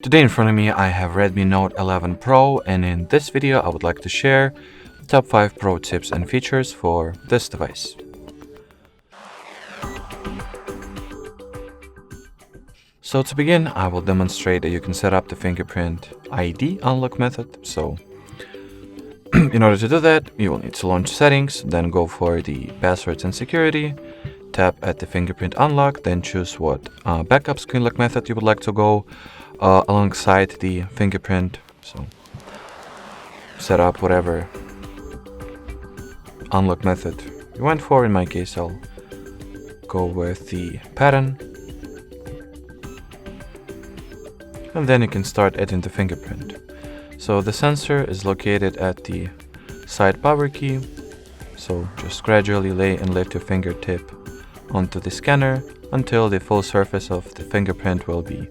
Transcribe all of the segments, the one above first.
Today in front of me I have Redmi Note 11 Pro, and in this video I would like to share top 5 pro tips and features for this device. So to begin, I will demonstrate that you can set up the fingerprint ID unlock method. So in order to do that, you will need to launch settings, then go for the passwords and security, tap at the fingerprint unlock, then choose what backup screen lock method you would like to go alongside the fingerprint. So set up whatever unlock method you went for. In my case, I'll go with the pattern, and then you can start adding the fingerprint. So the sensor is located at the side power key, so just gradually lay and lift your fingertip onto the scanner until the full surface of the fingerprint will be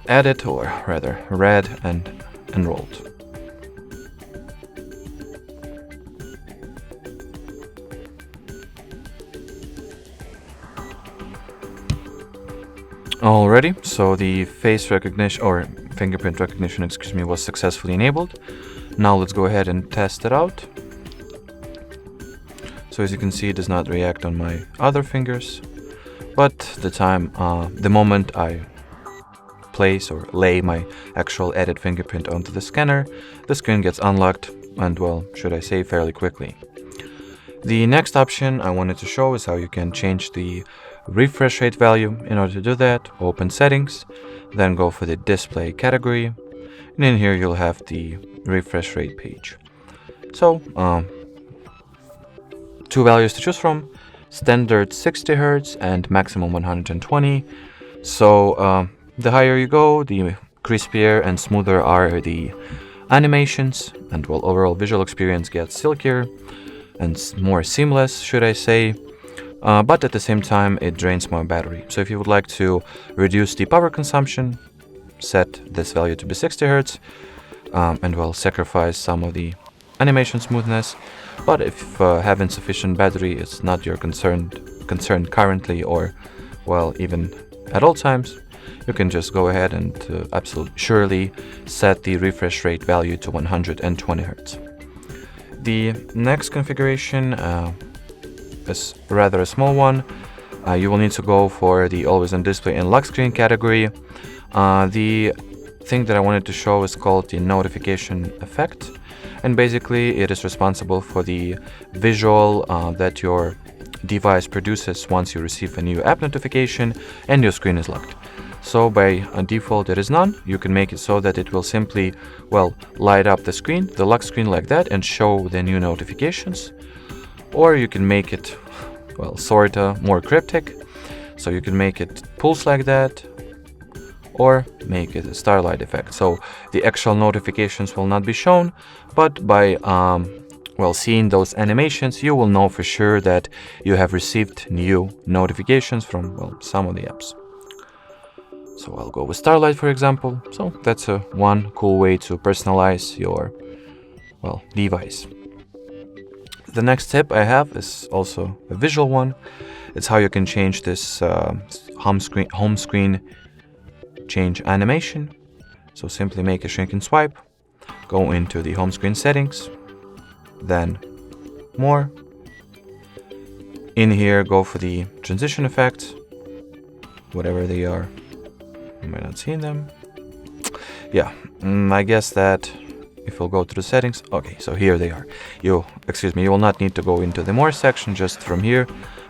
added, or rather read and enrolled. Alrighty, so the face recognition or fingerprint recognition, was successfully enabled. Now let's go ahead and test it out. So as you can see, it does not react on my other fingers, but the moment I place or lay my actual added fingerprint onto the scanner, the screen gets unlocked, and fairly quickly. The next option I wanted to show is how you can change the refresh rate value. In order to do that, open settings, then go for the display category, and in here you'll have the refresh rate page. So two values to choose from: standard 60 Hz and maximum 120. So the higher you go, the crispier and smoother are the animations, and overall visual experience gets silkier and more seamless, but at the same time it drains more battery. So if you would like to reduce the power consumption, set this value to be 60 Hz and sacrifice some of the animation smoothness. But if having sufficient battery is not your concern currently, or even at all times, you can just go ahead and absolutely surely set the refresh rate value to 120 Hz. The next configuration is rather a small one. You will need to go for the always on display and lock screen category. The thing that I wanted to show is called the notification effect, and basically it is responsible for the visual that your device produces once you receive a new app notification and your screen is locked. So by default there is none. You can make it so that it will simply light up the lock screen like that and show the new notifications. Or you can make it sorta more cryptic, so you can make it pulse like that, or make it a starlight effect. So the actual notifications will not be shown, but by seeing those animations, you will know for sure that you have received new notifications from some of the apps. So I'll go with starlight, for example. So that's one cool way to personalize your device. The next tip I have is also a visual one. It's how you can change this home screen change animation. So simply make a shrink and swipe, go into the home screen settings, then more. In here, go for the transition effects, whatever they are. Am I not seeing them? Yeah, I guess that if we'll go to the settings, okay, so here they are. You will not need to go into the more section. Just from here,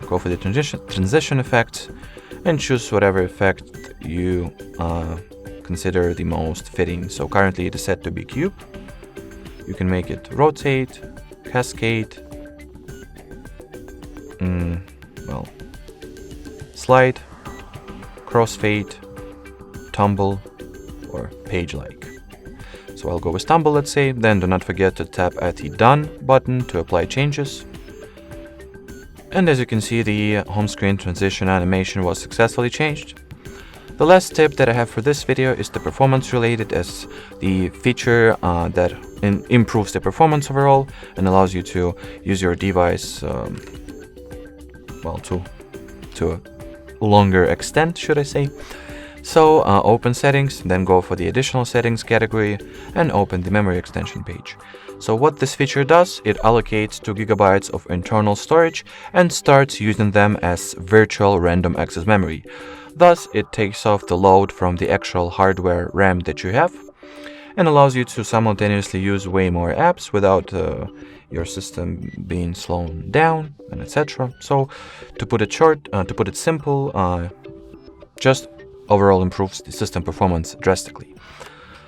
go for the transition effects and choose whatever effect you consider the most fitting. So currently it is set to be cube. You can make it rotate, cascade, slide, crossfade, tumble, or page-like. So I'll go with tumble, let's say. Then do not forget to tap at the done button to apply changes. And as you can see, the home screen transition animation was successfully changed. The last tip that I have for this video is the performance related, as the feature that improves the performance overall and allows you to use your device to a longer extent, So open settings, then go for the additional settings category and open the memory extension page. So what this feature does, it allocates 2 GB of internal storage and starts using them as virtual random access memory. Thus, it takes off the load from the actual hardware RAM that you have and allows you to simultaneously use way more apps without your system being slowed down and etc. So to put it short, to put it simple, just overall improves the system performance drastically.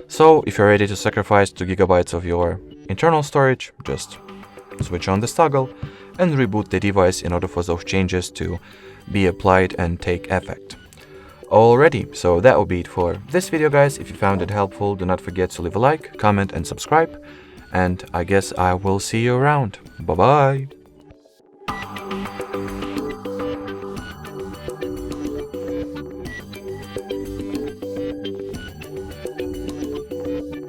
So if you're ready to sacrifice 2 GB of your internal storage, just switch on this toggle and reboot the device in order for those changes to be applied and take effect. Alrighty, so that will be it for this video, guys. If you found it helpful, do not forget to leave a like, comment and subscribe. And I guess I will see you around. Bye bye.